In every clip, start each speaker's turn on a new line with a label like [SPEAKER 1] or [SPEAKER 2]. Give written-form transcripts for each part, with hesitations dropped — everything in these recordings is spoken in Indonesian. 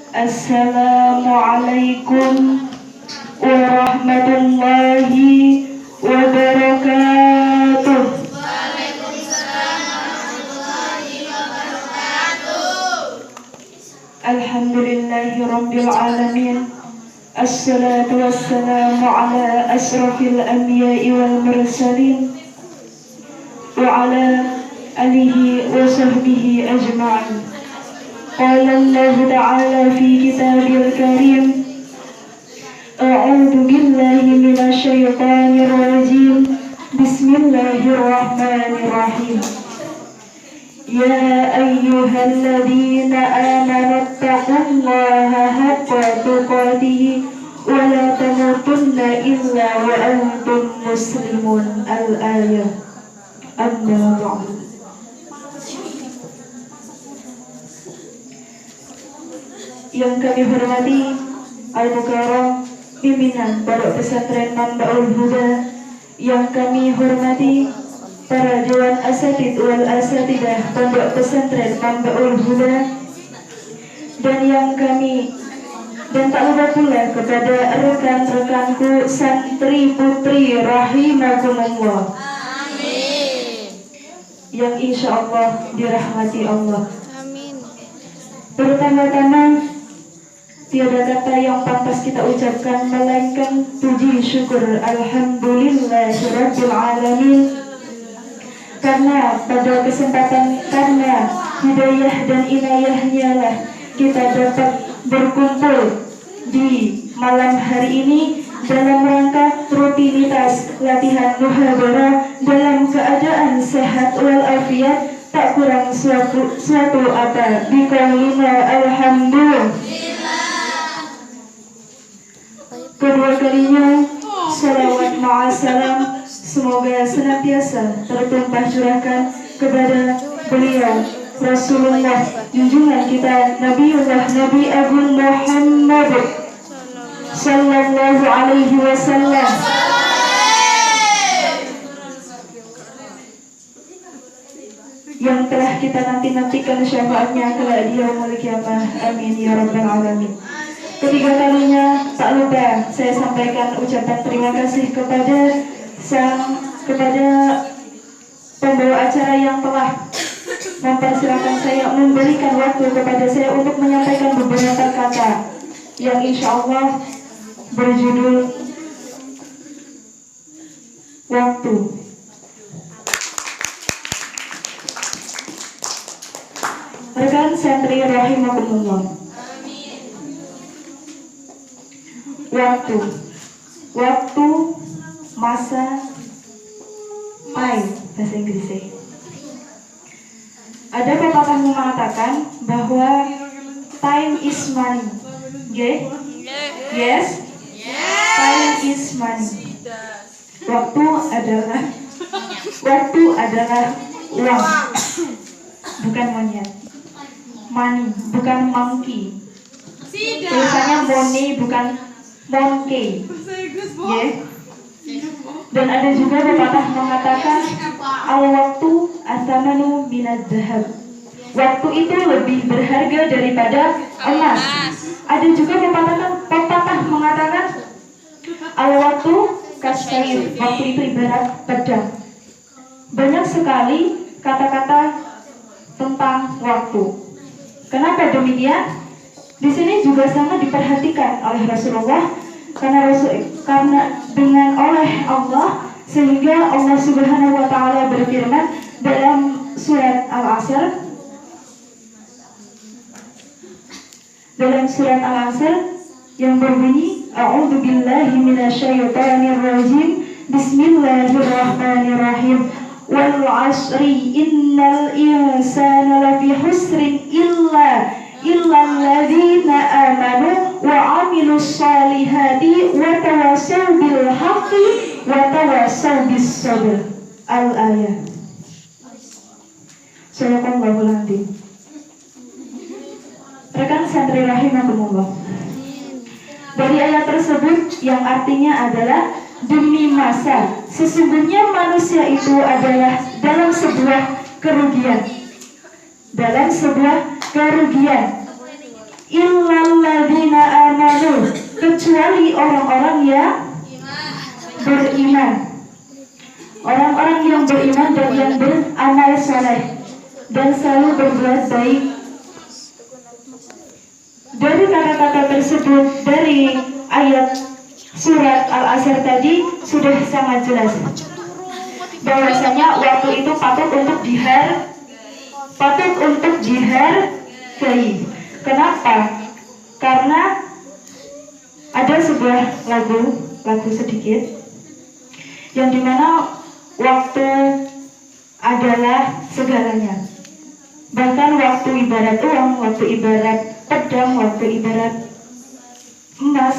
[SPEAKER 1] Assalamualaikum warahmatullahi wabarakatuh. Alhamdulillahi rabbil alamin. Assalatu wassalamu ala asrafil anbiya'i wal mursalin wa ala alihi wa sahbihi ajma'in. Qala Allah ta'ala fi kitabil karim, a'udzu billahi minasy syaithanir rajim. Bismillahirrahmanirrahim. Ya ayyuhalladzina amanu taqullaha haqqa tuqatih wa la tamutunna illa wa antum muslimun. Al-ayah. Amma ba'du. Yang kami hormati Al-Mukarram pimpinan Pondok Pesantren Mambaul Huda, yang kami hormati para Dewan Asatid wal Asatidah Pondok Pesantren Mambaul Huda, dan tak lupa pula kepada rekan-rekanku santri putri rahimakumullah. Amin. Yang insya Allah dirahmati Allah. Amin. Pertama-tama, tiada kata yang pantas kita ucapkan melainkan puji syukur alhamdulillahirabbil alamin. Karena pada hidayah dan inayahnya lah kita dapat berkumpul di malam hari ini dalam rangka rutinitas latihan muhadarah dalam keadaan sehat walafiat, tak kurang suatu apa biqaulina alhamdulillah. Kedua kalinya salawat ma'asalam semoga senantiasa tertumpah curahkan kepada beliau Rasulullah junjungan kita Nabiullah Nabi Agung Muhammad sallallahu alaihi wasallam, yang telah kita nantikan syafaatnya kelak di yaumul qiyamah. Amin ya rabbal alamin. Ketiga kalinya tak lupa saya sampaikan ucapan terima kasih kepada pembawa acara yang telah mempersilahkan saya, memberikan waktu kepada saya untuk menyampaikan beberapa kata yang insya Allah berjudul waktu. Rekan santri rahimakumullah. Waktu, masa, time bahasa Inggrisnya. Ada pepatah mengatakan bahwa time is money. Okay? Yes? Time is money. Waktu adalah uang, bukan monyet. Money, bukan monkey. Tulisannya money, bukan monkey. Yeah. Dan ada juga pepatah mengatakan al-waktu athamanu minad dhahab. Waktu itu lebih berharga daripada emas. Ada juga pepatah mengatakan al-waktu kasyayr. Waktu itu ibarat pedang. Banyak sekali kata-kata tentang waktu. Kenapa demikian? Di sini juga sangat diperhatikan oleh Rasulullah, karena dengan oleh Allah, sehingga Allah Subhanahu wa taala berfirman dalam surat Al-Asr yang berbunyi a'udzu billahi minasyaitonir rajim, bismillahirrahmanirrahim, wal 'asri innal insana lafi husrin illa alladzina amanu wa 'amilus solihati wa tawassaw bil haqqi wa tawassaw bis sabr. Al-ayah. Shallallahul adzim. Rekan santri rahimakumullah. Dari ayat tersebut yang artinya adalah demi masa, sesungguhnya manusia itu adalah dalam sebuah kerugian. illalladzina amanu, kecuali orang-orang yang beriman. Orang-orang yang beriman dan yang beramal soleh dan selalu berbuat baik. Dari kata-kata tersebut, dari ayat surat Al-Asr tadi sudah sangat jelas bahwasanya waktu itu patut untuk dihargai. Kenapa? Karena ada sebuah lagu sedikit yang dimana waktu adalah segalanya. Bahkan waktu ibarat uang, waktu ibarat pedang, waktu ibarat emas.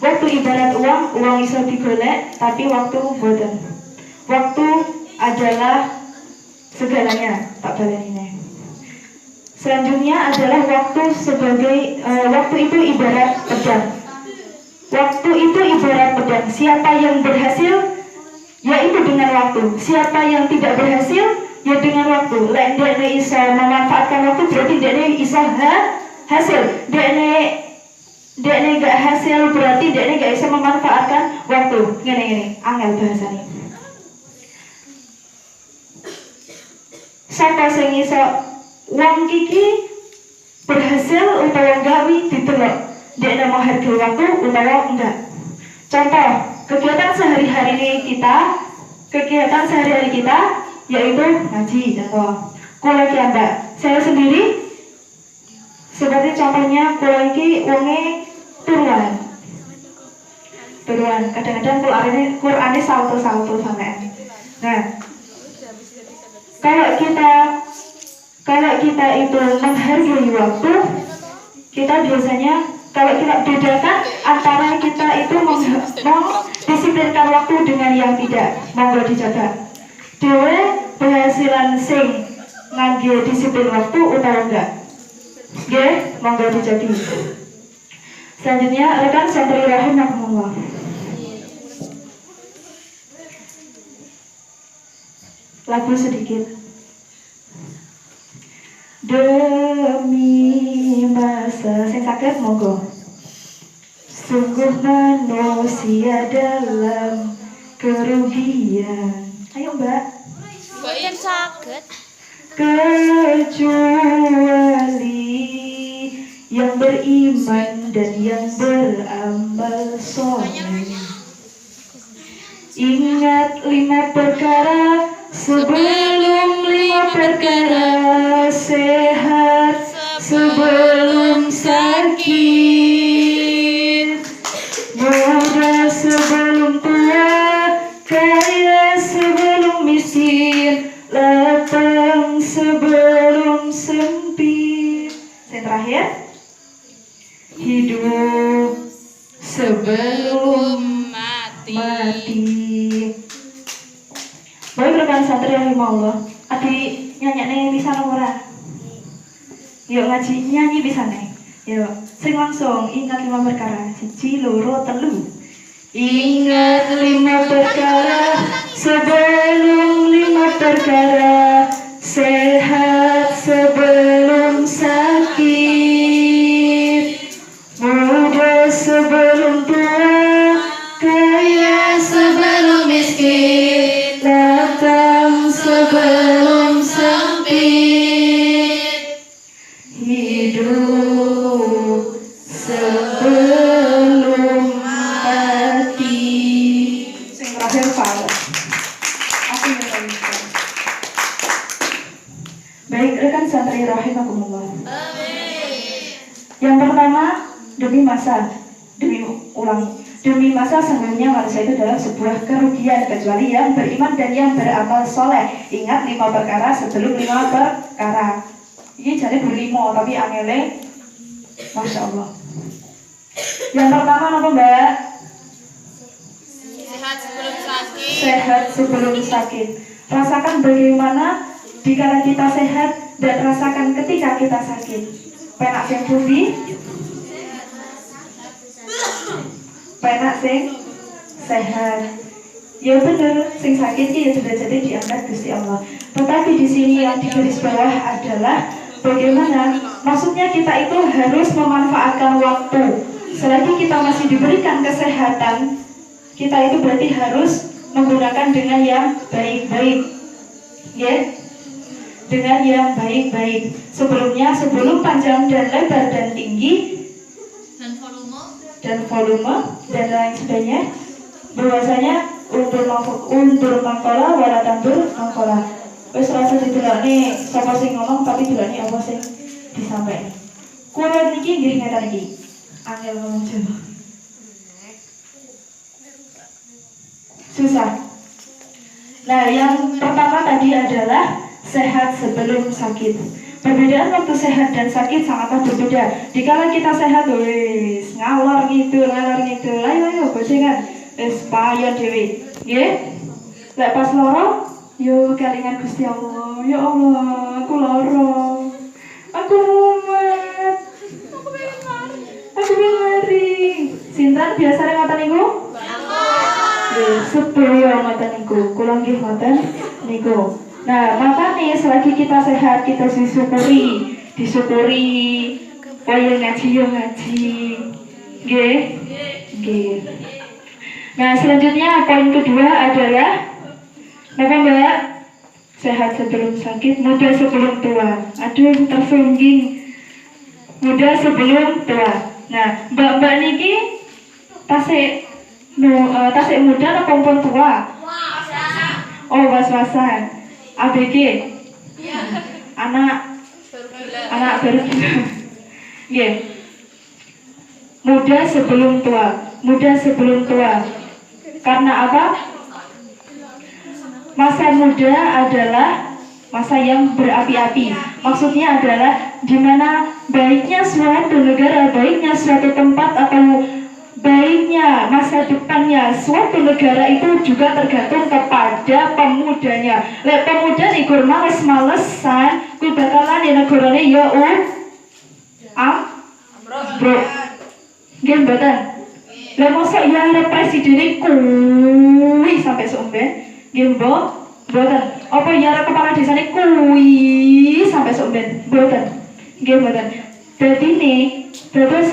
[SPEAKER 1] Waktu ibarat uang bisa digolek, tapi waktu boten. Waktu adalah segalanya, tak baleni. Selanjutnya adalah waktu sebagai waktu itu ibarat pedang. Waktu itu ibarat pedang. Siapa yang berhasil, yaitu dengan waktu. Siapa yang tidak berhasil, ya dengan waktu. Lek dekne iso memanfaatkan waktu, berarti dekne iso hasil. Dekne gak hasil, berarti dekne gak bisa memanfaatkan waktu. Ngene angel bahasane. Sapa sing iso wong kiki berhasil utawa gawe didelok dekne mau hargai waktu utawa enggak. Contoh, kegiatan sehari-hari kita yaitu ngaji, contoh. Kula iki ambak, saya sendiri seperti contohnya kula iki wonge turuan. Kadang-kadang Qur'ane salto-salto sampean. Nah, kalau kita itu menghargai waktu, kita biasanya kalau kita bedakan antara kita itu mendisiplinkan waktu dengan yang tidak, monggo dijaga. Dewe penghasilan sing ngangge disiplin waktu utawa enggak? Nggih, monggo dijaga. Selanjutnya rekan santri rahimakumullah. Lagu sedikit. Demi masa sing sakit monggo. Sungguh manusia dalam kerugian. Ayo Mbak.
[SPEAKER 2] Mbak yang sakit.
[SPEAKER 1] Kecuali yang beriman dan yang beramal soleh. Ingat 5 perkara sebelum 5 perkara, sehat sebelum sakit, muda sebelum tua, kaya sebelum miskin, lapang sebelum sempit. Yang terakhir, hidup sebelum mati. Baik rekan santri rahimahullah, adi nyanyi bisa ora? Yuk ngaji nyanyi bisa nih. Yuk, sing langsung ingat 5 perkara. 1, 2, 3. Ingat 5 perkara sebelum 5 perkara, sehat sebelum sakit, muda sebelum tua, kaya sebelum miskin, datang sebelum sempit, hidup sebelum mati. Sing terakhir Pak. Aku baik rekan santri rahimakumullah. Yang pertama, demi masa sesungguhnya manusia itu dalam sebuah kerugian kecuali yang beriman dan yang beramal soleh. Ingat 5 perkara sebelum 5 perkara. Ini jadi berlimo tapi angele, masya Allah. Yang pertama apa Mbak?
[SPEAKER 2] Sehat sebelum sakit.
[SPEAKER 1] Sehat sebelum sakit. Rasakan bagaimana dikala kita sehat dan rasakan ketika kita sakit. Penak sing pundi? Penak sing sehat. Ya bener, sing sakit ya sudah jadi diangkat Gusti Allah. Tetapi di sini yang di garis bawah adalah Bagaimana? Maksudnya kita itu harus memanfaatkan waktu. Selagi kita masih diberikan kesehatan, kita itu berarti harus menggunakan dengan yang baik-baik, ya, dengan yang baik-baik. Sebelum panjang dan lebar dan tinggi dan volume dan lain sebagainya. Bahwasanya undur mangkola wala tandur mangkola. Wes rasa didelokne sapa sing ngomong tapi delokne apa sing disampaikan. Kulo niki nggih ngeten iki. Angel ngomong Jawa. Susah. Nah, yang pertama tadi adalah sehat sebelum sakit. Perbedaan waktu sehat dan sakit sangatlah berbeda. Dikala kita sehat, wis ngalor ngidul, ayo bocengan, wis payon dhewe. Nggih? Lek pas loro, yo kelingan Gusti Allah. Ya Allah, aku loro. Aku mumet. Aku pengen mari. Sinten biasane ngoten niku? Nggih, sedaya ngoten niku. Kula nggih ngoten niku. Nah, makanya selagi kita sehat, kita disyukuri. Kaya ngaji yo ngaji. Nggih? Nggih. Nah, selanjutnya poin kedua adalah apa Mbak? Sehat sebelum sakit, muda sebelum tua. Aduh, tersungging. Muda sebelum tua. Nah, Mbak niki tasik muda atau perempuan tua? Oh, was-wasan. ABG. Anak baru gila. Nggih. Muda sebelum tua. Karena apa? Masa muda adalah masa yang berapi-api. Maksudnya adalah di mana baiknya suatu negara, baiknya suatu tempat, atau baiknya masa depannya suatu negara itu juga tergantung kepada pemudanya. Lek pemuda nih gur males-malesan, kuwi bakalan di negarane ya bro. Nggih mboten. Lek mosok ya arep presiden kuwi sampai somben. Nggih mboten. Apa ya arep kepala desane kuwi sampai somben. Mboten. Nggih mboten. Dadi nih, terus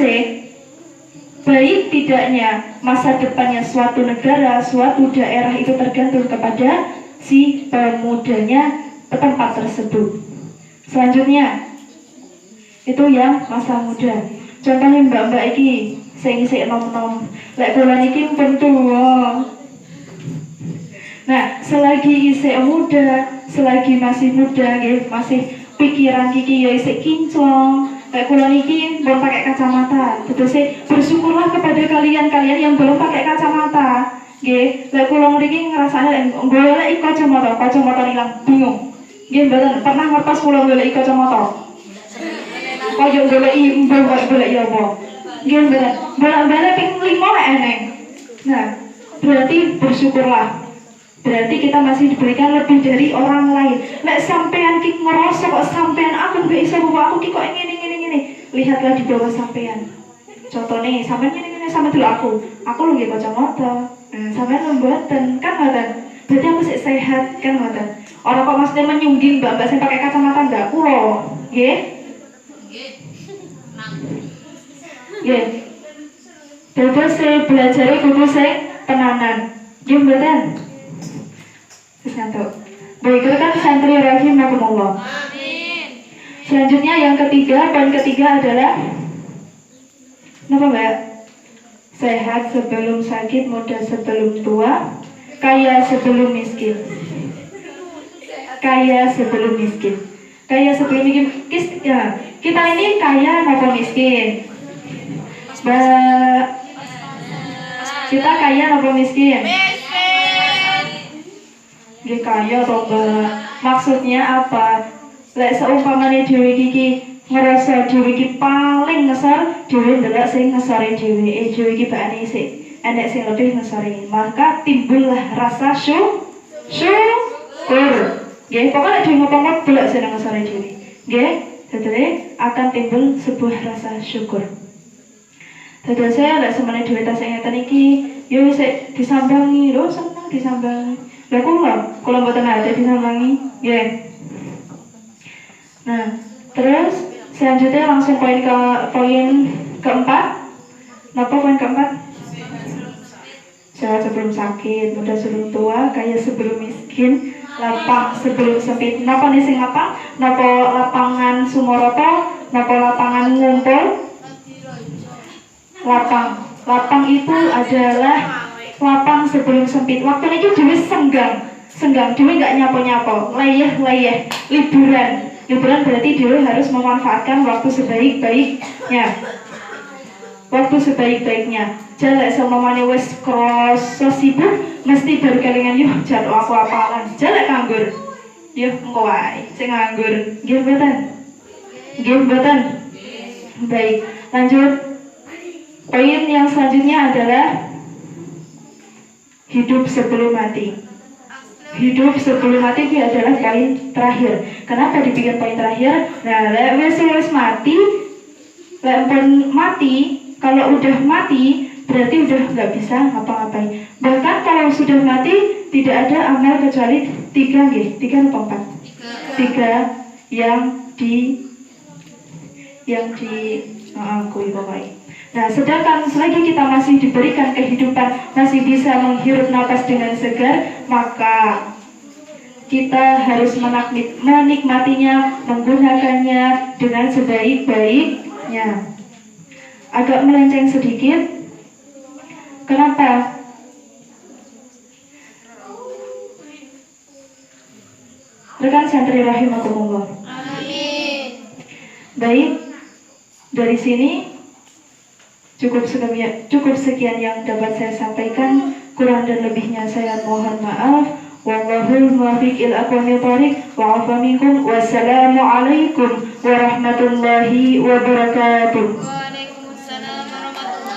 [SPEAKER 1] baik tidaknya masa depannya suatu negara, suatu daerah itu tergantung kepada si pemudanya tempat tersebut. Selanjutnya itu yang masa muda. Contohnya mbak-mbak iki sing isih nom-nom, lek kula niki pun tuwa. Nah, selagi isih muda, selagi masih muda nggih, masih pikiran kiki ya isih kinclong. Kayak kula niki belum pakai kacamata. Terus bersyukurlah kepada kalian yang belum pakai kacamata. Nggih, lek kula mriki ngrasane golek kacamata ilang bingung. Nggih mboten pernah ngertos kula golek kacamata. Kaya golek ya apa. Nggih mboten. Bolak-balik ping 5 lek eneng. Nah, berarti bersyukurlah. Berarti kita masih diberikan lebih dari orang lain. Lek sampean ki ngerasa kok sampean aku gak iso bawa aku ki kok ngene. Lihatlah di bawah sampean. Contohnya sampean ngene sama dulu aku lho nggih kacamata. Sampean mboten kan ngoten. Berarti aku sik sehat kan ngoten. Ora kok maksudnya menyungging mbak-mbak sing pakai kacamata enggak kula. Nggih. Nggih. Terus belajar kudu sing tenanan. Nggih mboten. Santo. Baik, itu kan santri rahimakumullah. Amin. Selanjutnya yang ketiga, poin ketiga adalah apa Mbak? Sehat sebelum sakit, muda sebelum tua, kaya sebelum miskin. Kaya sebelum miskin. Ya, kita ini kaya atau miskin? Mbak, kita kaya atau miskin? Nggih kaya to Mbak. Maksudnya apa? Lek seumpamane dhewe iki ngerasa dhewe iki paling ngesar, dhewe ndelok sing ngesare dhewe. Dhewe iki bakane sik enek sing lebih ngesare. Maka timbullah rasa syukur. Nggih, pokoke dhewe ngomong delok sing ngesare dhewe. Nggih, dadi akan timbul sebuah rasa syukur. Dadi saya lek semene dhewe tas ngeten iki, yo sik disambangi, lho seneng disambangi. Lah kula mboten ate disambangi. Nggih. Nah, Terus selanjutnya langsung poin keempat. Apa poin keempat? Sehat sebelum sakit, muda sebelum tua, kaya sebelum miskin, lapang sebelum sempit. Napa nih sing lapang? Napa lapangan sumoroto? Napa lapangan ngumpul? Lapang itu adalah lapang sebelum sempit. Waktu itu dhewe senggang dhewe nggak nyapo-nyapo, layeh liburan berarti dhewe harus memanfaatkan waktu sebaik-baiknya. Jalek semamane wis krasa sibuk mesti baru kelingan yuh jaduk aku apalan. Jalek nganggur. Yuh engko wae sing nganggur. Nggih mboten? Baik, lanjut. Poin yang selanjutnya adalah hidup sebelum mati. Hidup sebelum mati itu adalah poin terakhir. Kenapa dibikin poin terakhir? Nah, wis mati, kalau udah mati berarti udah nggak bisa ngapa-ngapain. Bahkan kalau sudah mati tidak ada amal kecuali 3 atau 4? 3 yang diakui pokoknya. Nah, sedangkan selagi kita masih diberikan kehidupan, masih bisa menghirup napas dengan segar, maka kita harus menikmatinya, menggunakannya dengan sebaik-baiknya. Agak melenceng sedikit. Kenapa? Rekan santri rahimakumullah.
[SPEAKER 2] Amin.
[SPEAKER 1] Baik, dari sini cukup sekian yang dapat saya sampaikan. Kurang dan lebihnya saya mohon maaf. Wallahul muwaffiq ila aqwamit thoriq wa 'afa minkum. Wassalamu alaikum warahmatullahi wabarakatuh.
[SPEAKER 2] Waalaikumsalam warahmatullahi